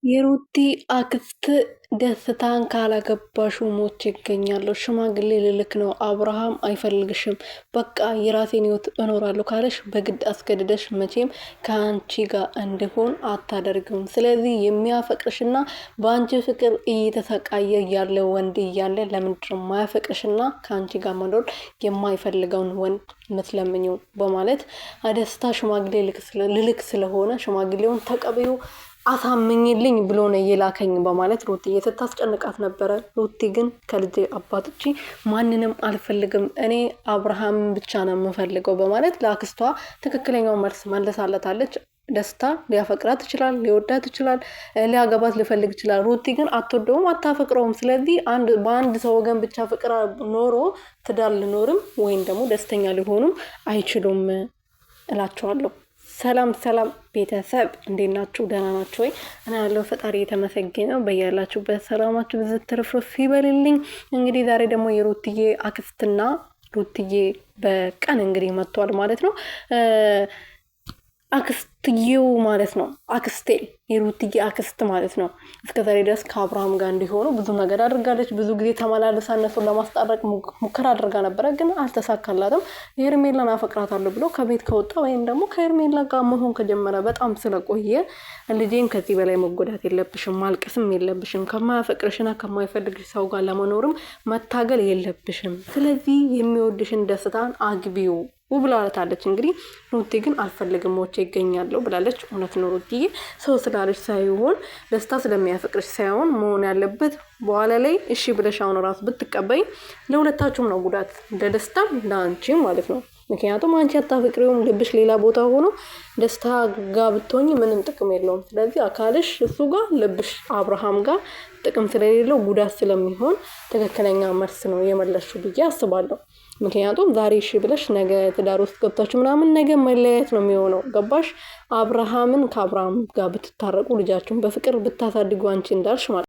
የሩቲ አክስት ደስታን ካላገባሹ ሞች ይገኛለሁ። ሽማግሌ ልልክ ነው። አብርሃም አይፈልግሽም። በቃ የራሴን ህይወት እኖራለሁ ካለሽ በግድ አስገድደሽ መቼም ከአንቺ ጋር እንዲሆን አታደርግም። ስለዚህ የሚያፈቅርሽና በአንቺ ፍቅር እየተሰቃየ ያለ ወንድ እያለ ለምንድነው ማያፈቅርሽና ከአንቺ ጋር መኖር የማይፈልገውን ወንድ ምትለምኚው? በማለት ደስታ ሽማግሌ ልልክ ስለሆነ ሽማግሌውን ተቀበዩ አሳምኝልኝ ብሎ ነው የላከኝ በማለት ሩቲ ስታስጨንቃት ነበረ። ሩቲ ግን ከልጅ አባት ውጪ ማንንም አልፈልግም፣ እኔ አብርሃም ብቻ ነው የምፈልገው በማለት ለአክስቷ ትክክለኛው መልስ መልሳለታለች። ደስታ ሊያፈቅራት ይችላል፣ ሊወዳት ይችላል፣ ሊያገባት ሊፈልግ ይችላል። ሩቲ ግን አትወደውም፣ አታፈቅረውም። ስለዚህ በአንድ ሰው ወገን ብቻ ፍቅር ኖሮ ትዳር ሊኖርም ወይም ደግሞ ደስተኛ ሊሆኑም አይችሉም እላቸዋለሁ። ሰላም ቤተሰብ እንዴት ናችሁ? ደህና ናችሁ ወይ? እኔ ያለው ፈጣሪ የተመሰገነው። በያላችሁበት ሰላማችሁ ብዙ ትርፍርፍ ይበልልኝ። እንግዲህ ዛሬ ደግሞ የሩትዬ አክስትና ሩትዬ በቀን እንግዲህ መጥቷል ማለት ነው። አክስትየው ማለት ነው። አክስቴ የሩትዬ አክስት ማለት ነው። እስከዛሬ ድረስ ከአብርሃም ጋር እንዲሆኑ ብዙ ነገር አድርጋለች። ብዙ ጊዜ ተመላልሳ እነሱን ለማስጣረቅ ሙከራ አድርጋ ነበረ፣ ግን አልተሳካላትም። ሄርሜላን አፈቅራታለሁ ብሎ ከቤት ከወጣ ወይም ደግሞ ከሄርሜላ ጋር መሆን ከጀመረ በጣም ስለቆየ ልጄን ከዚህ በላይ መጎዳት የለብሽም፣ ማልቀስም የለብሽም፣ ከማያፈቅርሽና ከማይፈልግሽ ሰው ጋር ለመኖርም መታገል የለብሽም። ስለዚህ የሚወድሽን ደስታን አግቢው ብላለታለች። እንግዲህ ሩቲ ግን አልፈልግም ሞቼ ይገኛለሁ ብላለች። እውነት ነው ሩቲዬ፣ ሰው ስላለች ሳይሆን ደስታ ስለሚያፈቅርሽ ሳይሆን መሆን ያለበት በኋላ ላይ እሺ ብለሽ አሁን ራሱ ብትቀበይ ለሁለታችሁም ነው ጉዳት፣ ለደስታ ለአንቺ ማለት ነው። ምክንያቱም አንቺ አታፈቅሪውም፣ ልብሽ ሌላ ቦታ ሆኖ ደስታ ጋር ብትሆኝ ምንም ጥቅም የለውም። ስለዚህ አካልሽ እሱ ጋር፣ ልብሽ አብርሃም ጋር ጥቅም ስለሌለው ጉዳት ስለሚሆን ትክክለኛ መልስ ነው የመለስሽው ብዬ አስባለሁ። ምክንያቱም ዛሬ እሺ ብለሽ ነገ ትዳር ውስጥ ገብታችሁ ምናምን ነገ መለያየት ነው የሚሆነው። ገባሽ? አብርሃምን ከአብርሃም ጋር ብትታረቁ ልጃችሁን በፍቅር ብታሳድጉ አንቺ እንዳልሽ ማለት